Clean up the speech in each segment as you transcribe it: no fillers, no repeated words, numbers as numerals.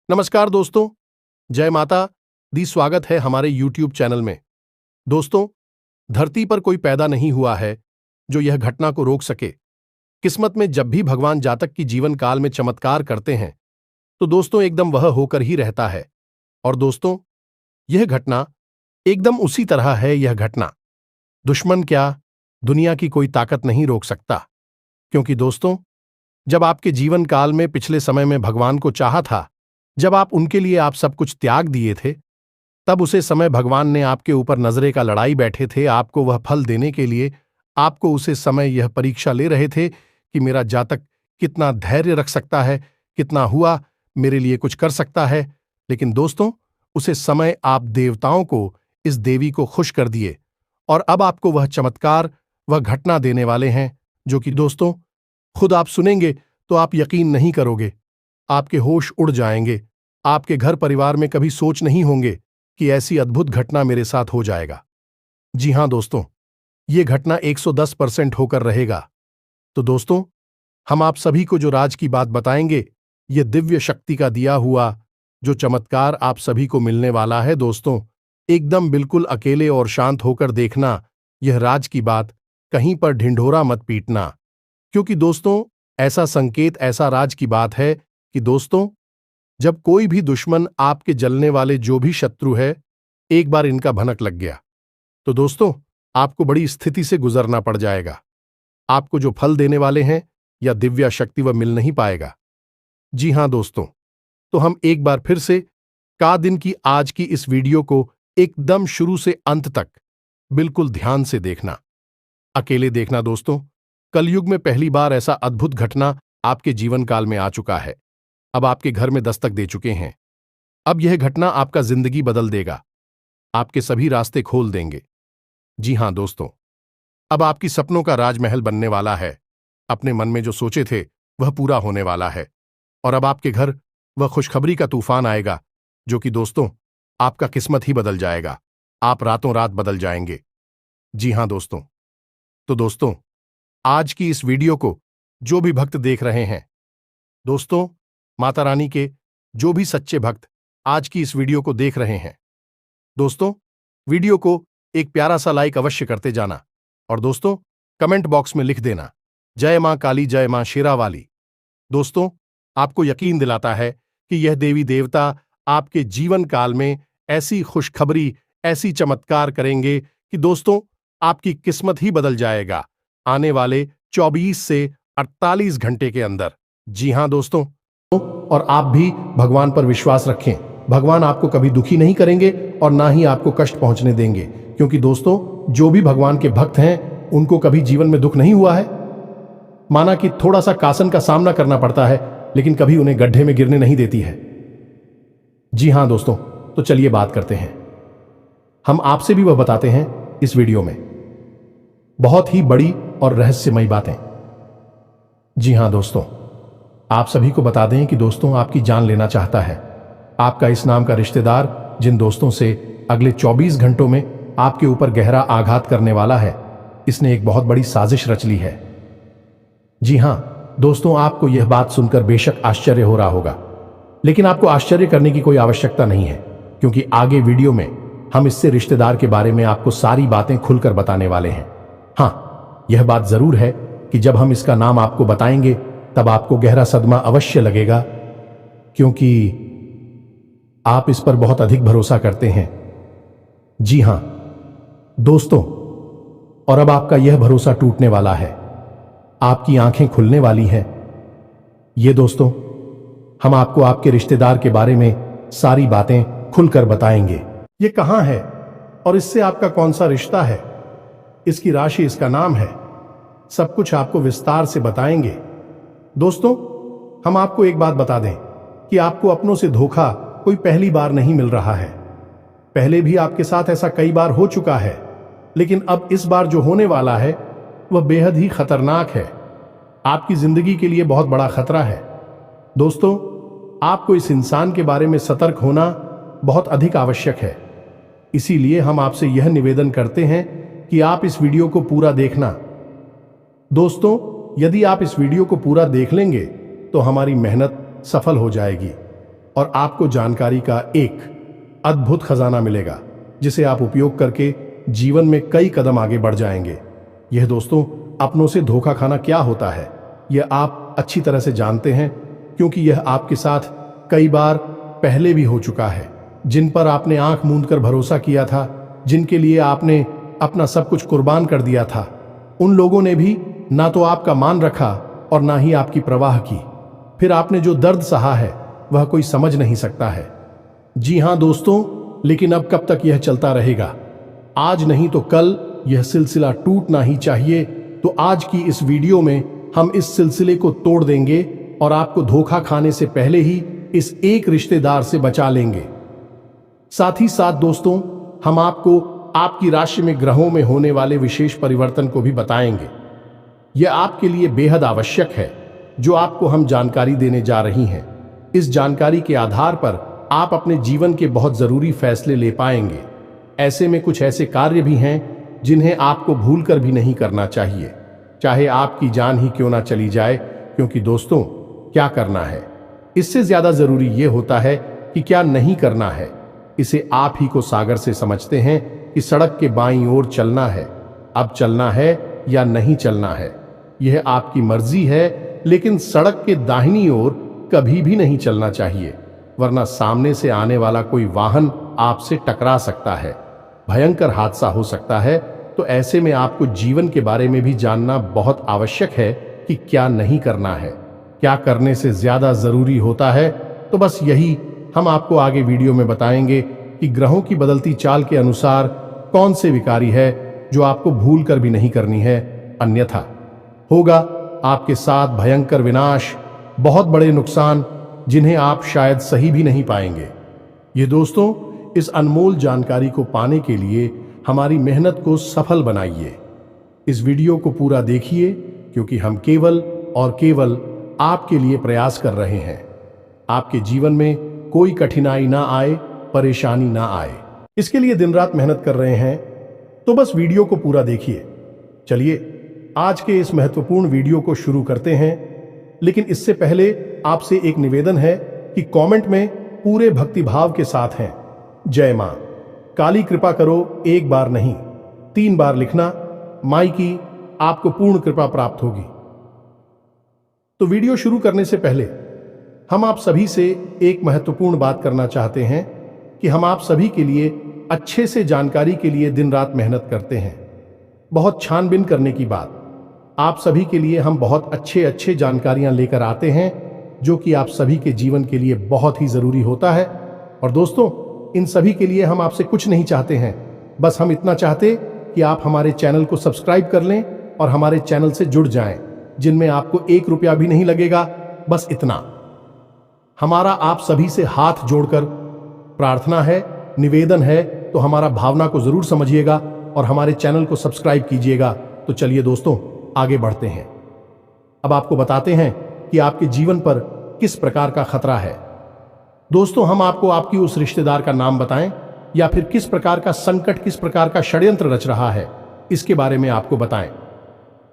नमस्कार दोस्तों। जय माता दी। स्वागत है हमारे YouTube चैनल में। दोस्तों, धरती पर कोई पैदा नहीं हुआ है जो यह घटना को रोक सके। किस्मत में जब भी भगवान जातक की जीवन काल में चमत्कार करते हैं तो दोस्तों एकदम वह होकर ही रहता है। और दोस्तों, यह घटना एकदम उसी तरह है। यह घटना दुश्मन क्या, दुनिया की कोई ताकत नहीं रोक सकता। क्योंकि दोस्तों, जब आपके जीवन काल में पिछले समय में भगवान को चाहा था, जब आप उनके लिए आप सब कुछ त्याग दिए थे, तब उसे समय भगवान ने आपके ऊपर नजरे का लड़ाई बैठे थे आपको वह फल देने के लिए। आपको उसे समय यह परीक्षा ले रहे थे कि मेरा जातक कितना धैर्य रख सकता है, कितना हुआ मेरे लिए कुछ कर सकता है। लेकिन दोस्तों, उसे समय आप देवताओं को, इस देवी को खुश कर दिए और अब आपको वह चमत्कार, वह घटना देने वाले हैं जो कि दोस्तों खुद आप सुनेंगे तो आप यकीन नहीं करोगे। आपके होश उड़ जाएंगे। आपके घर परिवार में कभी सोच नहीं होंगे कि ऐसी अद्भुत घटना मेरे साथ हो जाएगा। जी हां दोस्तों, ये घटना 110% होकर रहेगा। तो दोस्तों, हम आप सभी को जो राज की बात बताएंगे, ये दिव्य शक्ति का दिया हुआ जो चमत्कार आप सभी को मिलने वाला है। दोस्तों, एकदम बिल्कुल अकेले और शांत होकर देखना यह राज की बात। कहीं पर ढिंढोरा मत पीटना, क्योंकि दोस्तों ऐसा संकेत, ऐसा राज की बात है कि दोस्तों, जब कोई भी दुश्मन, आपके जलने वाले जो भी शत्रु है, एक बार इनका भनक लग गया तो दोस्तों आपको बड़ी स्थिति से गुजरना पड़ जाएगा। आपको जो फल देने वाले हैं या दिव्या शक्ति वह मिल नहीं पाएगा। जी हां दोस्तों, तो हम एक बार फिर से का दिन की आज की इस वीडियो को एकदम शुरू से अंत तक बिल्कुल ध्यान से देखना, अकेले देखना। दोस्तों, कलयुग में पहली बार ऐसा अद्भुत घटना आपके जीवन काल में आ चुका है, अब आपके घर में दस्तक दे चुके हैं। अब यह घटना आपका जिंदगी बदल देगा, आपके सभी रास्ते खोल देंगे। जी हां दोस्तों, अब आपकी सपनों का राजमहल बनने वाला है। अपने मन में जो सोचे थे वह पूरा होने वाला है और अब आपके घर वह खुशखबरी का तूफान आएगा जो कि दोस्तों आपका किस्मत ही बदल जाएगा। आप रातों रात बदल जाएंगे। जी हां दोस्तों, तो दोस्तों आज की इस वीडियो को जो भी भक्त देख रहे हैं, दोस्तों माता रानी के जो भी सच्चे भक्त आज की इस वीडियो को देख रहे हैं, दोस्तों वीडियो को एक प्यारा सा लाइक अवश्य करते जाना और दोस्तों कमेंट बॉक्स में लिख देना, जय मां काली, जय मां शेरा वाली। दोस्तों, आपको यकीन दिलाता है कि यह देवी देवता आपके जीवन काल में ऐसी खुशखबरी, ऐसी चमत्कार करेंगे कि दोस्तों आपकी किस्मत ही बदल जाएगा आने वाले 24 से 48 घंटे के अंदर। जी हां दोस्तों, और आप भी भगवान पर विश्वास रखें। भगवान आपको कभी दुखी नहीं करेंगे और ना ही आपको कष्ट पहुंचने देंगे, क्योंकि दोस्तों जो भी भगवान के भक्त हैं उनको कभी जीवन में दुख नहीं हुआ है। माना कि थोड़ा सा कासन का सामना करना पड़ता है, लेकिन कभी उन्हें गड्ढे में गिरने नहीं देती है। जी हां दोस्तों, तो चलिए बात करते हैं। हम आपसे भी वह बताते हैं इस वीडियो में बहुत ही बड़ी और रहस्यमयी बातें। जी हां दोस्तों, आप सभी को बता दें कि दोस्तों आपकी जान लेना चाहता है। आपका इस नाम का रिश्तेदार जिन दोस्तों से अगले 24 घंटों में आपके ऊपर गहरा आघात करने वाला है, इसने एक बहुत बड़ी साजिश रच ली है। जी हां दोस्तों, आपको यह बात सुनकर बेशक आश्चर्य हो रहा होगा, लेकिन आपको आश्चर्य करने की कोई आवश्यकता नहीं है, क्योंकि आगे वीडियो में हम इससे रिश्तेदार के बारे में आपको सारी बातें खुलकर बताने वाले हैं। हां, यह बात जरूर है कि जब हम इसका नाम आपको बताएंगे तब आपको गहरा सदमा अवश्य लगेगा, क्योंकि आप इस पर बहुत अधिक भरोसा करते हैं। जी हां दोस्तों, और अब आपका यह भरोसा टूटने वाला है, आपकी आंखें खुलने वाली हैं। ये दोस्तों, हम आपको आपके रिश्तेदार के बारे में सारी बातें खुलकर बताएंगे। ये कहां है और इससे आपका कौन सा रिश्ता है, इसकी राशि, इसका नाम है, सब कुछ आपको विस्तार से बताएंगे। दोस्तों, हम आपको एक बात बता दें कि आपको अपनों से धोखा कोई पहली बार नहीं मिल रहा है। पहले भी आपके साथ ऐसा कई बार हो चुका है, लेकिन अब इस बार जो होने वाला है वह बेहद ही खतरनाक है। आपकी जिंदगी के लिए बहुत बड़ा खतरा है। दोस्तों, आपको इस इंसान के बारे में सतर्क होना बहुत अधिक आवश्यक है। इसीलिए हम आपसे यह निवेदन करते हैं कि आप इस वीडियो को पूरा देखना। दोस्तों, यदि आप इस वीडियो को पूरा देख लेंगे तो हमारी मेहनत सफल हो जाएगी। और आपको जानकारी का एक अद्भुत खजाना मिलेगा जिसे आप उपयोग करके जीवन में कई कदम आगे बढ़ जाएंगे। यह दोस्तों, अपनों से धोखा खाना क्या होता है यह आप अच्छी तरह से जानते हैं, क्योंकि यह आपके साथ कई बार पहले भी हो चुका है। जिन पर आपने आंख मूंद कर भरोसा किया था, जिनके लिए आपने अपना सब कुछ कुर्बान कर दिया था, उन लोगों ने भी ना तो आपका मान रखा और ना ही आपकी परवाह की। फिर आपने जो दर्द सहा है वह कोई समझ नहीं सकता है। जी हां दोस्तों, लेकिन अब कब तक यह चलता रहेगा? आज नहीं तो कल यह सिलसिला टूटना ही चाहिए। तो आज की इस वीडियो में हम इस सिलसिले को तोड़ देंगे और आपको धोखा खाने से पहले ही इस एक रिश्तेदार से बचा लेंगे। साथ ही साथ दोस्तों, हम आपको आपकी राशि में ग्रहों में होने वाले विशेष परिवर्तन को भी बताएंगे। यह आपके लिए बेहद आवश्यक है जो आपको हम जानकारी देने जा रही हैं। इस जानकारी के आधार पर आप अपने जीवन के बहुत जरूरी फैसले ले पाएंगे। ऐसे में कुछ ऐसे कार्य भी हैं जिन्हें आपको भूलकर भी नहीं करना चाहिए, चाहे आपकी जान ही क्यों ना चली जाए। क्योंकि दोस्तों, क्या करना है इससे ज्यादा जरूरी यह होता है कि क्या नहीं करना है। इसे आप ही को सागर से समझते हैं कि सड़क के बाईं ओर चलना है, अब चलना है या नहीं चलना है यह आपकी मर्जी है, लेकिन सड़क के दाहिनी ओर कभी भी नहीं चलना चाहिए, वरना सामने से आने वाला कोई वाहन आपसे टकरा सकता है, भयंकर हादसा हो सकता है। तो ऐसे में आपको जीवन के बारे में भी जानना बहुत आवश्यक है कि क्या नहीं करना है, क्या करने से ज्यादा जरूरी होता है। तो बस यही हम आपको आगे वीडियो में बताएंगे कि ग्रहों की बदलती चाल के अनुसार कौन से विकारी है जो आपको भूल कर भी नहीं करनी है, अन्यथा होगा आपके साथ भयंकर विनाश, बहुत बड़े नुकसान जिन्हें आप शायद सही भी नहीं पाएंगे। ये दोस्तों, इस अनमोल जानकारी को पाने के लिए हमारी मेहनत को सफल बनाइए। इस वीडियो को पूरा देखिए, क्योंकि हम केवल और केवल आपके लिए प्रयास कर रहे हैं। आपके जीवन में कोई कठिनाई ना आए, परेशानी ना आए, इसके लिए दिन रात मेहनत कर रहे हैं। तो बस वीडियो को पूरा देखिए। चलिए आज के इस महत्वपूर्ण वीडियो को शुरू करते हैं, लेकिन इससे पहले आपसे एक निवेदन है कि कमेंट में पूरे भक्तिभाव के साथ हैं जय मां काली कृपा करो, एक बार नहीं 3 बार लिखना। माई की आपको पूर्ण कृपा प्राप्त होगी। तो वीडियो शुरू करने से पहले हम आप सभी से एक महत्वपूर्ण बात करना चाहते हैं कि हम आप सभी के लिए अच्छे से जानकारी के लिए दिन रात मेहनत करते हैं। बहुत छानबीन करने की बात, आप सभी के लिए हम बहुत अच्छे जानकारियां लेकर आते हैं जो कि आप सभी के जीवन के लिए बहुत ही जरूरी होता है। और दोस्तों, इन सभी के लिए हम आपसे कुछ नहीं चाहते हैं, बस हम इतना चाहते कि आप हमारे चैनल को सब्सक्राइब कर लें और हमारे चैनल से जुड़ जाएं, जिनमें आपको 1 रुपया भी नहीं लगेगा। बस इतना हमारा आप सभी से हाथ जोड़कर प्रार्थना है, निवेदन है। तो हमारा भावना को जरूर समझिएगा और हमारे चैनल को सब्सक्राइब कीजिएगा। तो चलिए दोस्तों, आगे बढ़ते हैं। अब आपको बताते हैं कि आपके जीवन पर किस प्रकार का खतरा है। दोस्तों, हम आपको आपकी उस रिश्तेदार का नाम बताएं या फिर किस प्रकार का संकट, किस प्रकार का षड्यंत्र रच रहा है, इसके बारे में आपको बताएं।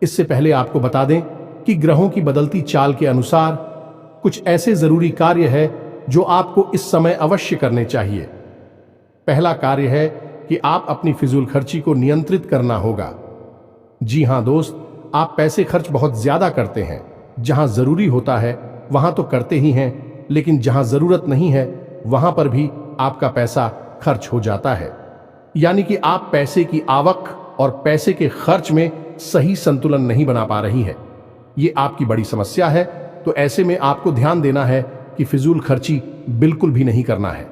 इससे पहले आपको बता दें कि ग्रहों की बदलती चाल के अनुसार कुछ ऐसे जरूरी कार्य है जो आपको इस समय अवश्य करने चाहिए। पहला कार्य है कि आप अपनी फिजूल खर्ची को नियंत्रित करना होगा। जी हां दोस्त, आप पैसे खर्च बहुत ज्यादा करते हैं। जहां जरूरी होता है वहां तो करते ही हैं, लेकिन जहां जरूरत नहीं है वहां पर भी आपका पैसा खर्च हो जाता है। यानी कि आप पैसे की आवक और पैसे के खर्च में सही संतुलन नहीं बना पा रही है। ये आपकी बड़ी समस्या है। तो ऐसे में आपको ध्यान देना है कि फिजूल खर्ची बिल्कुल भी नहीं करना है।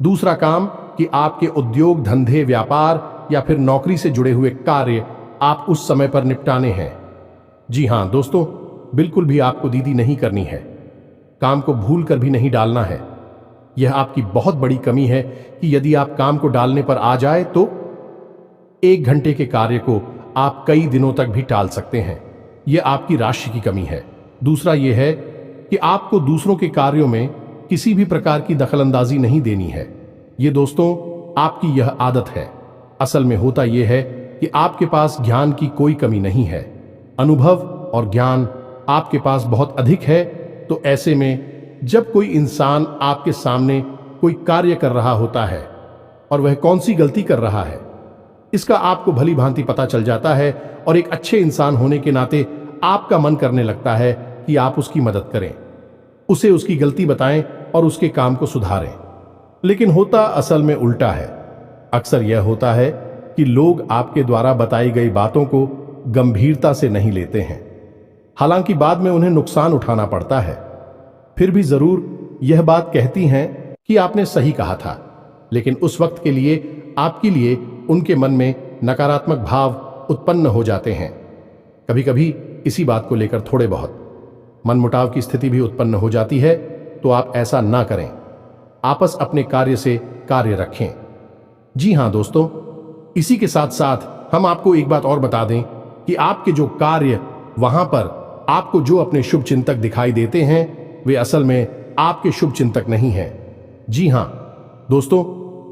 दूसरा काम कि आपके उद्योग, धंधे, व्यापार या फिर नौकरी से जुड़े हुए कार्य आप उस समय पर निपटाने हैं। जी हां दोस्तों, बिल्कुल भी आपको दीदी नहीं करनी है। काम को भूल कर भी नहीं डालना है। यह आपकी बहुत बड़ी कमी है कि यदि आप काम को डालने पर आ जाए तो 1 घंटे के कार्य को आप कई दिनों तक भी टाल सकते हैं। यह आपकी राशि की कमी है। दूसरा यह है कि आपको दूसरों के कार्यों में किसी भी प्रकार की दखलंदाजी नहीं देनी है। ये दोस्तों, आपकी यह आदत है। असल में होता यह है कि आपके पास ज्ञान की कोई कमी नहीं है। अनुभव और ज्ञान आपके पास बहुत अधिक है। तो ऐसे में जब कोई इंसान आपके सामने कोई कार्य कर रहा होता है और वह कौन सी गलती कर रहा है, इसका आपको भली भांति पता चल जाता है और एक अच्छे इंसान होने के नाते आपका मन करने लगता है कि आप उसकी मदद करें, उसे उसकी गलती बताएं और उसके काम को सुधारें। लेकिन होता असल में उल्टा है। अक्सर यह होता है कि लोग आपके द्वारा बताई गई बातों को गंभीरता से नहीं लेते हैं। हालांकि बाद में उन्हें नुकसान उठाना पड़ता है। फिर भी जरूर यह बात कहती हैं कि आपने सही कहा था, लेकिन उस वक्त के लिए आपके लिए उनके मन में नकारात्मक भाव उत्पन्न हो जाते हैं। कभी कभी इसी बात को लेकर थोड़े बहुत मनमुटाव की स्थिति भी उत्पन्न हो जाती है। तो आप ऐसा ना करें, आपस अपने कार्य से कार्य रखें। जी हां दोस्तों, इसी के साथ साथ हम आपको एक बात और बता दें कि आपके जो कार्य वहां पर आपको जो अपने शुभ चिंतक दिखाई देते हैं, वे असल में आपके शुभ चिंतक नहीं हैं। जी हां दोस्तों,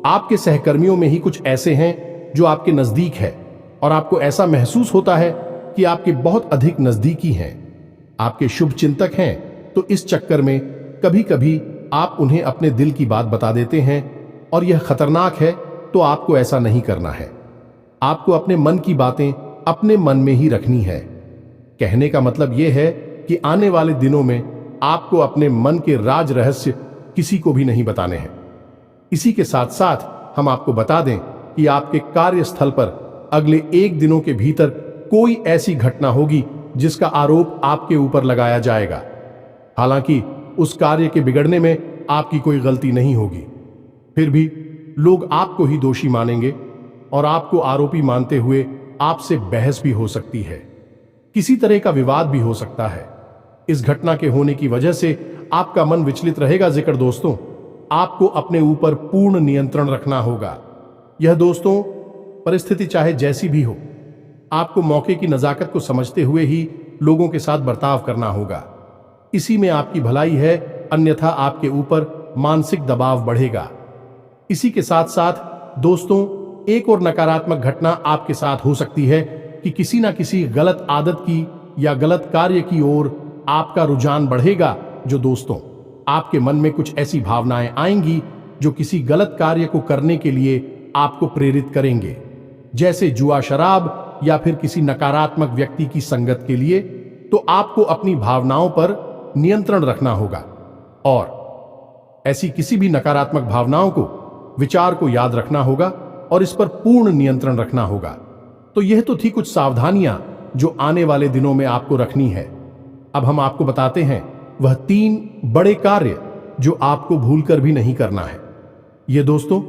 आपके सहकर्मियों में ही कुछ ऐसे हैं जो आपके नजदीक है और आपको ऐसा महसूस होता है कि आपके बहुत अधिक नजदीकी हैं, आपके शुभ चिंतक हैं। तो इस चक्कर में कभी कभी आप उन्हें अपने दिल की बात बता देते हैं और यह खतरनाक है। तो आपको ऐसा नहीं करना है। आपको अपने मन की बातें अपने मन में ही रखनी है। कहने का मतलब यह है कि आने वाले दिनों में आपको अपने मन के राज रहस्य किसी को भी नहीं बताने हैं। इसी के साथ साथ हम आपको बता दें कि आपके कार्यस्थल पर अगले 1 दिनों के भीतर कोई ऐसी घटना होगी जिसका आरोप आपके ऊपर लगाया जाएगा। हालांकि उस कार्य के बिगड़ने में आपकी कोई गलती नहीं होगी, फिर भी लोग आपको ही दोषी मानेंगे और आपको आरोपी मानते हुए आपसे बहस भी हो सकती है। किसी तरह का विवाद भी हो सकता है। इस घटना के होने की वजह से आपका मन विचलित रहेगा। जिक्र दोस्तों, आपको अपने ऊपर पूर्ण नियंत्रण रखना होगा। यह दोस्तों परिस्थिति चाहे जैसी भी हो, आपको मौके की नजाकत को समझते हुए ही लोगों के साथ बर्ताव करना होगा। इसी में आपकी भलाई है, अन्यथा आपके ऊपर मानसिक दबाव बढ़ेगा। इसी के साथ साथ दोस्तों, एक और नकारात्मक घटना आपके साथ हो सकती है कि किसी ना किसी गलत आदत की या गलत कार्य की ओर आपका रुझान बढ़ेगा। जो दोस्तों, आपके मन में कुछ ऐसी भावनाएं आएंगी जो किसी गलत कार्य को करने के लिए आपको प्रेरित करेंगे, जैसे जुआ, शराब या फिर किसी नकारात्मक व्यक्ति की संगत के लिए। तो आपको अपनी भावनाओं पर नियंत्रण रखना होगा और ऐसी किसी भी नकारात्मक भावनाओं को, विचार को याद रखना होगा और इस पर पूर्ण नियंत्रण रखना होगा। तो यह तो थी कुछ सावधानियां जो आने वाले दिनों में आपको रखनी है। अब हम आपको बताते हैं वह 3 बड़े कार्य जो आपको भूलकर भी नहीं करना है। ये दोस्तों,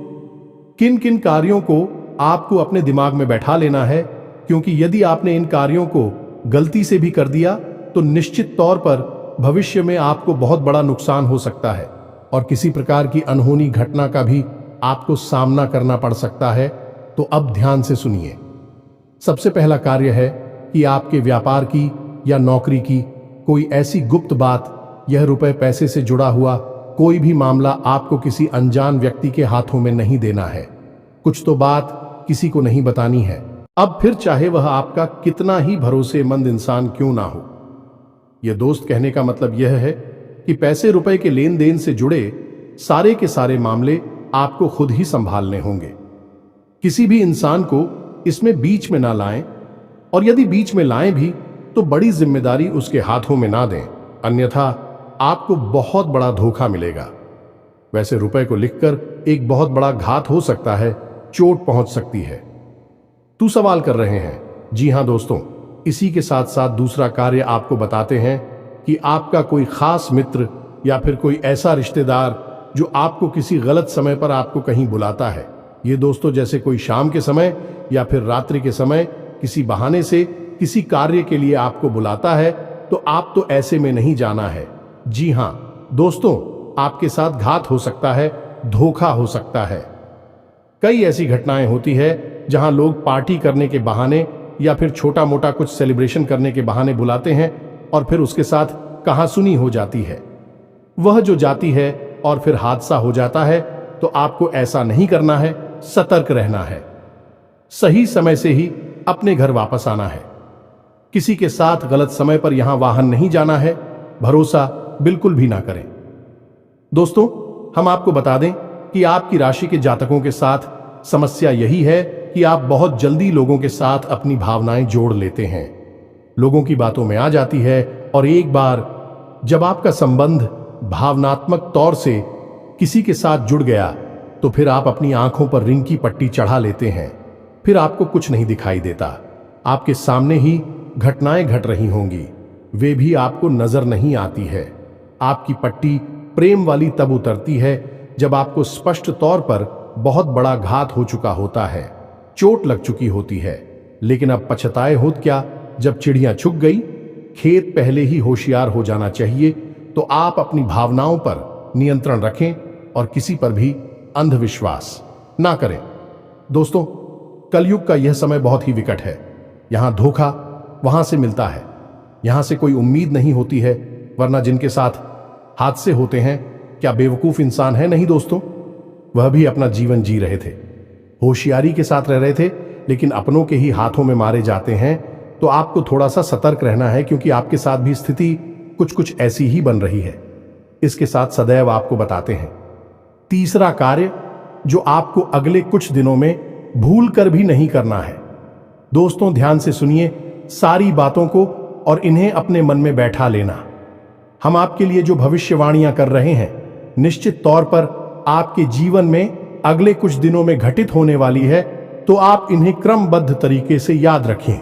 किन किन कार्यों को आपको अपने दिमाग में बैठा लेना है, क्योंकि यदि आपने इन कार्यों को गलती से भी कर दिया तो निश्चित तौर पर भविष्य में आपको बहुत बड़ा नुकसान हो सकता है और किसी प्रकार की अनहोनी घटना का भी आपको सामना करना पड़ सकता है। तो अब ध्यान से सुनिए। सबसे पहला कार्य है कि आपके व्यापार की या नौकरी की कोई ऐसी गुप्त बात, यह रुपए पैसे से जुड़ा हुआ कोई भी मामला आपको किसी अनजान व्यक्ति के हाथों में नहीं देना है। कुछ तो बात किसी को नहीं बतानी है। अब फिर चाहे वह आपका कितना ही भरोसेमंद इंसान क्यों ना हो। यह दोस्त, कहने का मतलब यह है कि पैसे रुपए के लेन देन से जुड़े सारे के सारे मामले आपको खुद ही संभालने होंगे। किसी भी इंसान को इसमें बीच में ना लाएं, और यदि बीच में लाएं भी तो बड़ी जिम्मेदारी उसके हाथों में ना दें, अन्यथा आपको बहुत बड़ा धोखा मिलेगा। वैसे रुपए को लिखकर एक बहुत बड़ा घात हो सकता है, चोट पहुंच सकती है। तू सवाल कर रहे हैं? जी हां दोस्तों, इसी के साथ साथ दूसरा कार्य आपको बताते हैं कि आपका कोई खास मित्र या फिर कोई ऐसा रिश्तेदार जो आपको किसी गलत समय पर आपको कहीं बुलाता है। ये दोस्तों, जैसे कोई शाम के समय या फिर रात्रि के समय किसी बहाने से किसी कार्य के लिए आपको बुलाता है, तो आप तो ऐसे में नहीं जाना है। जी हां दोस्तों, आपके साथ घात हो सकता है, धोखा हो सकता है। कई ऐसी घटनाएं होती है जहां लोग पार्टी करने के बहाने या फिर छोटा मोटा कुछ सेलिब्रेशन करने के बहाने बुलाते हैं और फिर उसके साथ कहासुनी हो जाती है। वह जो जाती है और फिर हादसा हो जाता है। तो आपको ऐसा नहीं करना है, सतर्क रहना है। सही समय से ही अपने घर वापस आना है। किसी के साथ गलत समय पर यहां वाहन नहीं जाना है। भरोसा बिल्कुल भी ना करें। दोस्तों, हम आपको बता दें कि आपकी राशि के जातकों के साथ समस्या यही है कि आप बहुत जल्दी लोगों के साथ अपनी भावनाएं जोड़ लेते हैं, लोगों की बातों में आ जाती है, और एक बार जब आपका संबंध भावनात्मक तौर से किसी के साथ जुड़ गया तो फिर आप अपनी आंखों पर रिंग की पट्टी चढ़ा लेते हैं। फिर आपको कुछ नहीं दिखाई देता, आपके सामने ही घटनाएं घट रही होंगी, वे भी आपको नजर नहीं आती है। आपकी पट्टी प्रेम वाली तब उतरती है जब आपको स्पष्ट तौर पर बहुत बड़ा घात हो चुका होता है, चोट लग चुकी होती है। लेकिन अब पछताए होत क्या, जब चिड़िया छुप गई। खेत पहले ही होशियार हो जाना चाहिए। तो आप अपनी भावनाओं पर नियंत्रण रखें और किसी पर भी अंधविश्वास ना करें। दोस्तों, कलयुग का यह समय बहुत ही विकट है। यहां धोखा वहां से मिलता है, यहां से कोई उम्मीद नहीं होती है, वरना जिनके साथ हादसे होते हैं क्या बेवकूफ इंसान है? नहीं दोस्तों, वह भी अपना जीवन जी रहे थे, होशियारी के साथ रह रहे थे, लेकिन अपनों के ही हाथों में मारे जाते हैं। तो आपको थोड़ा सा सतर्क रहना है, क्योंकि आपके साथ भी स्थिति कुछ ऐसी ही बन रही है। इसके साथ सदैव आपको बताते हैं, तीसरा कार्य जो आपको अगले कुछ दिनों में भूल कर भी नहीं करना है। दोस्तों, ध्यान से सुनिए सारी बातों को और इन्हें अपने मन में बैठा लेना। हम आपके लिए जो भविष्यवाणियां कर रहे हैं, निश्चित तौर पर आपके जीवन में अगले कुछ दिनों में घटित होने वाली है, तो आप इन्हें क्रमबद्ध तरीके से याद रखें।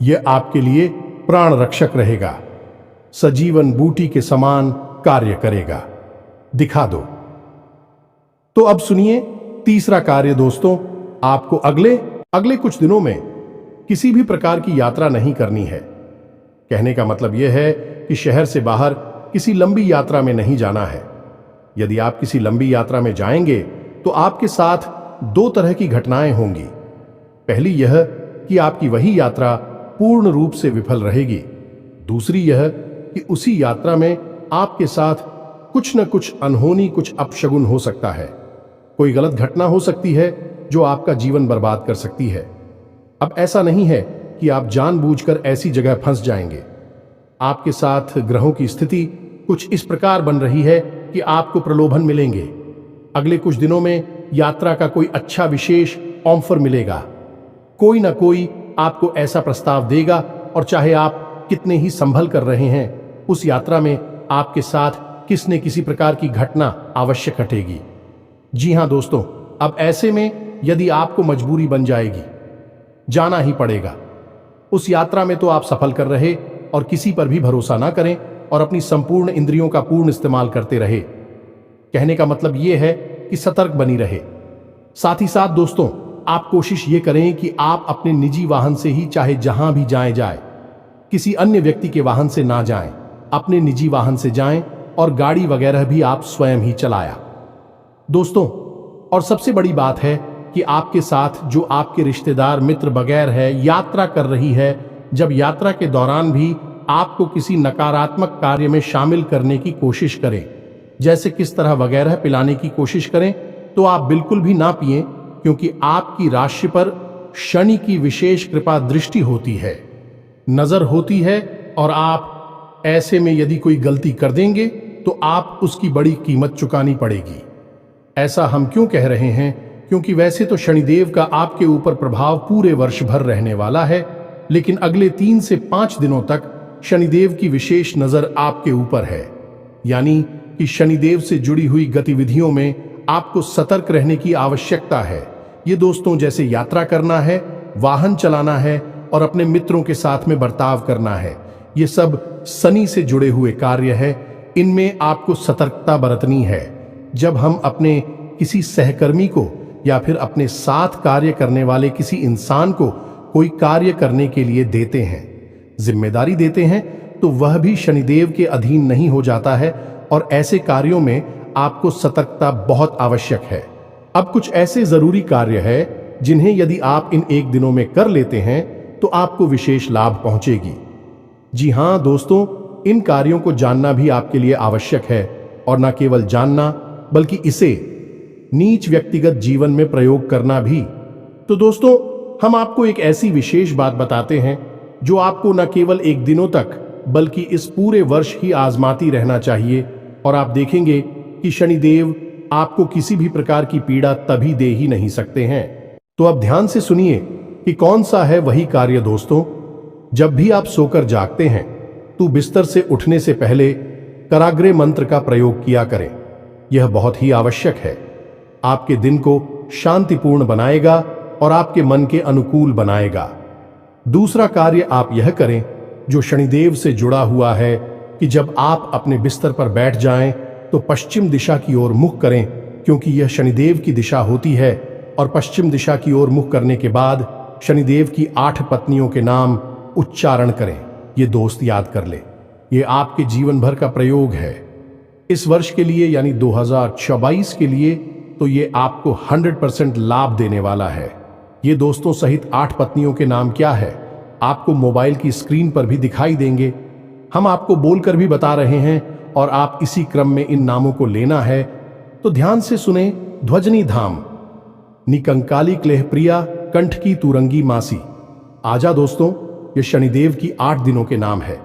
यह आपके लिए प्राण रक्षक रहेगा, सजीवन बूटी के समान कार्य करेगा। दिखा दो। तो अब सुनिए तीसरा कार्य। दोस्तों, आपको अगले कुछ दिनों में किसी भी प्रकार की यात्रा नहीं करनी है। कहने का मतलब यह है कि शहर से बाहर किसी लंबी यात्रा में नहीं जाना है। यदि आप किसी लंबी यात्रा में जाएंगे तो आपके साथ दो तरह की घटनाएं होंगी। पहली यह कि आपकी वही यात्रा पूर्ण रूप से विफल रहेगी। दूसरी यह कि उसी यात्रा में आपके साथ कुछ न कुछ अनहोनी, कुछ अपशगुन हो सकता है। कोई गलत घटना हो सकती है जो आपका जीवन बर्बाद कर सकती है। अब ऐसा नहीं है कि आप जानबूझकर ऐसी जगह फंस जाएंगे। आपके साथ ग्रहों की स्थिति कुछ इस प्रकार बन रही है कि आपको प्रलोभन मिलेंगे। अगले कुछ दिनों में यात्रा का कोई अच्छा विशेष ऑफर मिलेगा। कोई ना कोई आपको ऐसा प्रस्ताव देगा, और चाहे आप कितने ही संभल कर रहे हैं, उस यात्रा में आपके साथ किसी न किसी प्रकार की घटना अवश्य घटेगी। जी हां दोस्तों, अब ऐसे में यदि आपको मजबूरी बन जाएगी, जाना ही पड़ेगा। उस यात्रा में तो आप सफल कर रहे, और किसी पर भी भरोसा ना करें और अपनी संपूर्ण इंद्रियों का पूर्ण इस्तेमाल करते रहे। कहने का मतलब यह है कि सतर्क बनी रहे। साथ ही साथ दोस्तों, आप कोशिश ये करें कि आप अपने निजी वाहन से ही चाहे जहां भी जाए, किसी अन्य व्यक्ति के वाहन से ना जाएं, अपने निजी वाहन से जाएं, और गाड़ी वगैरह भी आप स्वयं ही चलाया। दोस्तों, और सबसे बड़ी बात है कि आपके साथ जो आपके रिश्तेदार, मित्र वगैरह है, यात्रा कर रही है, जब यात्रा के दौरान भी आपको किसी नकारात्मक कार्य में शामिल करने की कोशिश करें, जैसे किस तरह वगैरह पिलाने की कोशिश करें, तो आप बिल्कुल भी ना पिएं, क्योंकि आपकी राशि पर शनि की विशेष कृपा दृष्टि होती है, नजर होती है, और आप ऐसे में यदि कोई गलती कर देंगे तो आप उसकी बड़ी कीमत चुकानी पड़ेगी। ऐसा हम क्यों कह रहे हैं? क्योंकि वैसे तो शनिदेव का आपके ऊपर प्रभाव पूरे वर्ष भर रहने वाला है, लेकिन अगले 3 से 5 दिनों तक शनिदेव की विशेष नजर आपके ऊपर है। यानी कि शनिदेव से जुड़ी हुई गतिविधियों में आपको सतर्क रहने की आवश्यकता है। ये दोस्तों, जैसे यात्रा करना है, वाहन चलाना है, और अपने मित्रों के साथ में बर्ताव करना है, ये सब शनि से जुड़े हुए कार्य है। इनमें आपको सतर्कता बरतनी है। जब हम अपने किसी सहकर्मी को या फिर अपने साथ कार्य करने वाले किसी इंसान को कोई कार्य करने के लिए देते हैं, जिम्मेदारी देते हैं, तो वह भी शनिदेव के अधीन नहीं हो जाता है, और ऐसे कार्यों में आपको सतर्कता बहुत आवश्यक है। अब कुछ ऐसे जरूरी कार्य है जिन्हें यदि आप इन 1 दिनों में कर लेते हैं तो आपको विशेष लाभ पहुंचेगी। जी हां दोस्तों, इन कार्यों को जानना भी आपके लिए आवश्यक है, और न केवल जानना बल्कि इसे नीच व्यक्तिगत जीवन में प्रयोग करना भी। तो दोस्तों, हम आपको एक ऐसी विशेष बात बताते हैं जो आपको न केवल 1 दिनों तक बल्कि इस पूरे वर्ष ही आजमाती रहना चाहिए, और आप देखेंगे कि शनिदेव आपको किसी भी प्रकार की पीड़ा तभी दे ही नहीं सकते हैं। तो अब ध्यान से सुनिए कि कौन सा है वही कार्य दोस्तों। जब भी आप सोकर जागते हैं तो बिस्तर से उठने से पहले कराग्रे मंत्र का प्रयोग किया करें। यह बहुत ही आवश्यक है, आपके दिन को शांतिपूर्ण बनाएगा और आपके मन के अनुकूल बनाएगा। दूसरा कार्य आप यह करें जो शनिदेव से जुड़ा हुआ है कि जब आप अपने बिस्तर पर बैठ जाएं तो पश्चिम दिशा की ओर मुख करें, क्योंकि यह शनिदेव की दिशा होती है। और पश्चिम दिशा की ओर मुख करने के बाद शनिदेव की 8 पत्नियों के नाम उच्चारण करें। ये दोस्त याद कर ले, ये आपके जीवन भर का प्रयोग है। इस वर्ष के लिए यानी 2024 के लिए तो ये आपको 100% लाभ देने वाला है। ये दोस्तों सहित 8 पत्नियों के नाम क्या है आपको मोबाइल की स्क्रीन पर भी दिखाई देंगे। हम आपको बोलकर भी बता रहे हैं और आप इसी क्रम में इन नामों को लेना है। तो ध्यान से सुने। ध्वजनी धाम, निकंकाली क्लेह प्रिया, कंठ की तुरंगी मासी। आजा दोस्तों, ये शनिदेव की 8 दिनों के नाम है।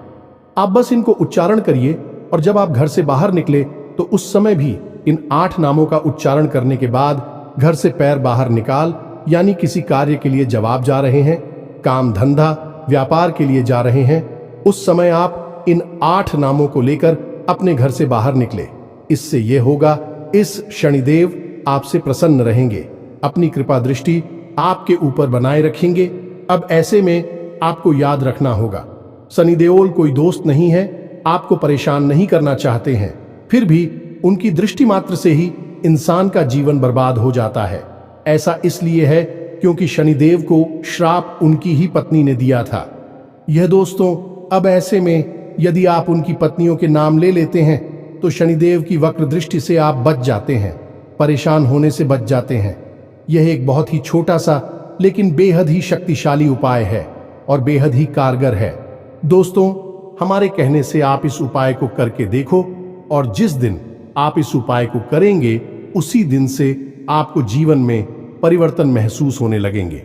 आप बस इनको उच्चारण करिए और जब आप घर से बाहर निकले तो उस समय भी इन 8 नामों का उच्चारण करने के बाद घर से पैर बाहर निकाल, यानी किसी कार्य के लिए जवाब जा रहे हैं, काम धंधा व्यापार के लिए जा रहे हैं, उस समय आप इन 8 नामों को लेकर अपने घर से बाहर निकले। इससे यह होगा, इस शनिदेव आपसे प्रसन्न रहेंगे, अपनी कृपा दृष्टि आपके ऊपर बनाए रखेंगे। अब ऐसे में आपको याद रखना होगा, शनिदेव कोई दोस्त नहीं है, आपको परेशान नहीं करना चाहते हैं, फिर भी उनकी दृष्टि मात्र से ही इंसान का जीवन बर्बाद हो जाता है। ऐसा इसलिए है क्योंकि शनिदेव को श्राप उनकी ही पत्नी ने दिया था। यह दोस्तों, अब ऐसे में यदि आप उनकी पत्नियों के नाम ले लेते हैं तो शनिदेव की वक्र दृष्टि से आप बच जाते हैं, परेशान होने से बच जाते हैं। यह एक बहुत ही छोटा सा लेकिन बेहद ही शक्तिशाली उपाय है और बेहद ही कारगर है। दोस्तों, हमारे कहने से आप इस उपाय को करके देखो और जिस दिन आप इस उपाय को करेंगे उसी दिन से आपको जीवन में परिवर्तन महसूस होने लगेंगे।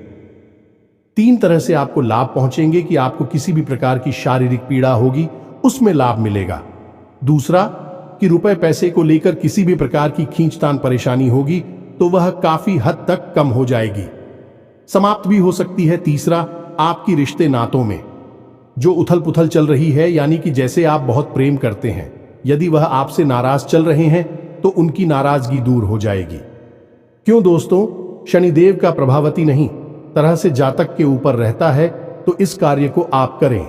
3 तरह से आपको लाभ पहुंचेंगे कि आपको किसी भी प्रकार की शारीरिक पीड़ा होगी उसमें लाभ मिलेगा। दूसरा कि रुपए पैसे को लेकर किसी भी प्रकार की खींचतान परेशानी होगी तो वह काफी हद तक कम हो जाएगी, समाप्त भी हो सकती है। तीसरा, आपकी रिश्ते नातों में जो उथल पुथल चल रही है, यानी कि जैसे आप बहुत प्रेम करते हैं, यदि वह आपसे नाराज चल रहे हैं तो उनकी नाराजगी दूर हो जाएगी। क्यों दोस्तों, शनिदेव का प्रभावती नहीं तरह से जातक के ऊपर रहता है, तो इस कार्य को आप करें।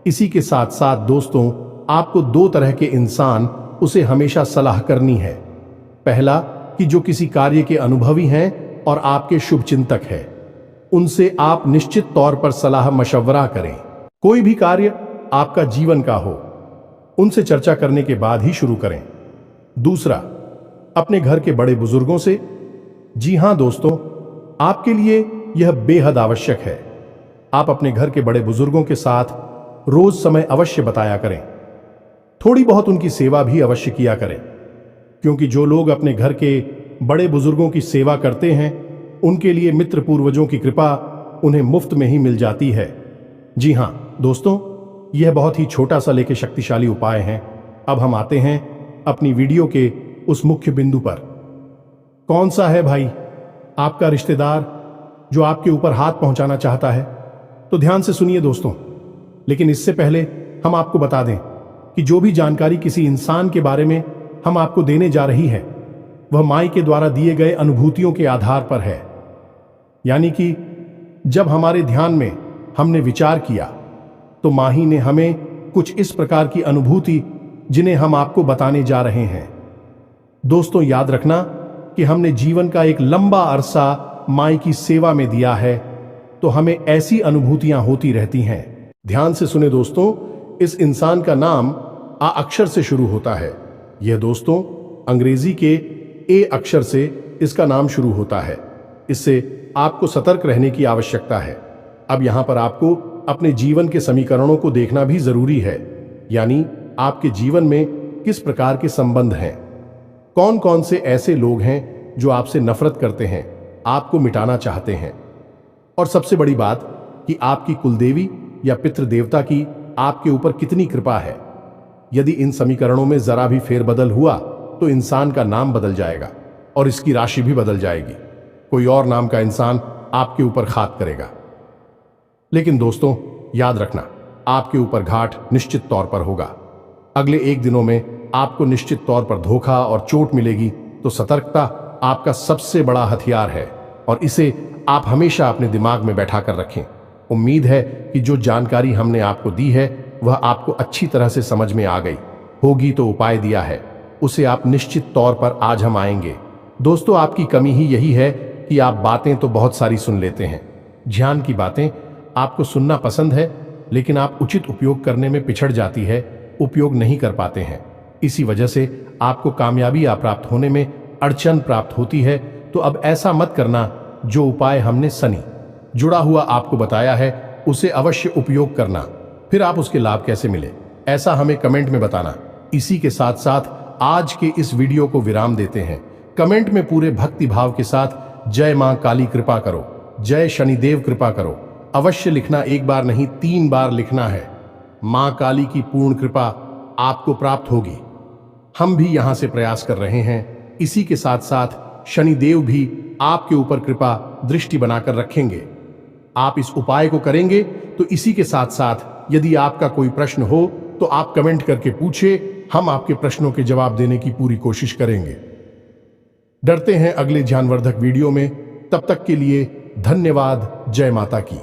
इसी के साथ साथ दोस्तों, आपको 2 तरह के इंसान उसे हमेशा सलाह करनी है। पहला कि जो किसी कार्य के अनुभवी हैं और आपके शुभ चिंतक हैं, उनसे आप निश्चित तौर पर सलाह मशवरा करें। कोई भी कार्य आपका जीवन का हो, उनसे चर्चा करने के बाद ही शुरू करें। दूसरा, अपने घर के बड़े बुजुर्गों से। जी हां दोस्तों, आपके लिए यह बेहद आवश्यक है। आप अपने घर के बड़े बुजुर्गों के साथ रोज समय अवश्य बताया करें। थोड़ी बहुत उनकी सेवा भी अवश्य किया करें, क्योंकि जो लोग अपने घर के बड़े बुजुर्गों की सेवा करते हैं उनके लिए मित्र पूर्वजों की कृपा उन्हें मुफ्त में ही मिल जाती है। जी हां दोस्तों, यह बहुत ही छोटा सा लेकिन शक्तिशाली उपाय है। अब हम आते हैं अपनी वीडियो के उस मुख्य बिंदु पर। कौन सा है भाई आपका रिश्तेदार जो आपके ऊपर हाथ पहुंचाना चाहता है? तो ध्यान से सुनिए दोस्तों, लेकिन इससे पहले हम आपको बता दें कि जो भी जानकारी किसी इंसान के बारे में हम आपको देने जा रही है वह माई के द्वारा दिए गए अनुभूतियों के आधार पर है। यानी कि जब हमारे ध्यान में हमने विचार किया तो माही ने हमें कुछ इस प्रकार की अनुभूति जिन्हें हम आपको बताने जा रहे हैं। दोस्तों, याद रखना कि हमने जीवन का एक लंबा अरसा माई की सेवा में दिया है, तो हमें ऐसी अनुभूतियां होती रहती हैं। ध्यान से सुने दोस्तों, इस इंसान का नाम आ अक्षर से शुरू होता है। यह दोस्तों अंग्रेजी के ए अक्षर से इसका नाम शुरू होता है। इससे आपको सतर्क रहने की आवश्यकता है। अब यहां पर आपको अपने जीवन के समीकरणों को देखना भी जरूरी है, यानी आपके जीवन में किस प्रकार के संबंध हैं, कौन कौन से ऐसे लोग हैं जो आपसे नफरत करते हैं, आपको मिटाना चाहते हैं, और सबसे बड़ी बात कि आपकी कुलदेवी या पितृ देवता की आपके ऊपर कितनी कृपा है। यदि इन समीकरणों में जरा भी फेरबदल हुआ तो इंसान का नाम बदल जाएगा और इसकी राशि भी बदल जाएगी। कोई और नाम का इंसान आपके ऊपर घात करेगा। लेकिन दोस्तों, याद रखना, आपके ऊपर घाट निश्चित तौर पर होगा। अगले 1 दिनों में आपको निश्चित तौर पर धोखा और चोट मिलेगी। तो सतर्कता आपका सबसे बड़ा हथियार है और इसे आप हमेशा अपने दिमाग में बैठा कर रखें। उम्मीद है कि जो जानकारी हमने आपको दी है वह आपको अच्छी तरह से समझ में आ गई होगी। तो उपाय दिया है उसे आप निश्चित तौर पर आज हम आएंगे। दोस्तों, आपकी कमी ही यही है कि आप बातें तो बहुत सारी सुन लेते हैं, ध्यान की बातें आपको सुनना पसंद है, लेकिन आप उचित उपयोग करने में पिछड़ जाती है, उपयोग नहीं कर पाते हैं। इसी वजह से आपको कामयाबी प्राप्त होने में अड़चन प्राप्त होती है। तो अब ऐसा मत करना। जो उपाय हमने सनी जुड़ा हुआ आपको बताया है उसे अवश्य उपयोग करना। फिर आप उसके लाभ कैसे मिले, ऐसा हमें कमेंट में बताना। इसी के साथ साथ आज के इस वीडियो को विराम देते हैं। कमेंट में पूरे भक्ति भाव के साथ जय मां काली कृपा करो, जय शनिदेव कृपा करो अवश्य लिखना। 1 बार नहीं 3 बार लिखना है। मां काली की पूर्ण कृपा आपको प्राप्त होगी। हम भी यहां से प्रयास कर रहे हैं। इसी के साथ साथ शनिदेव भी आपके ऊपर कृपा दृष्टि बनाकर रखेंगे। आप इस उपाय को करेंगे। तो इसी के साथ साथ यदि आपका कोई प्रश्न हो तो आप कमेंट करके पूछे, हम आपके प्रश्नों के जवाब देने की पूरी कोशिश करेंगे। डरते हैं अगले ज्ञानवर्धक वीडियो में। तब तक के लिए धन्यवाद। जय माता की।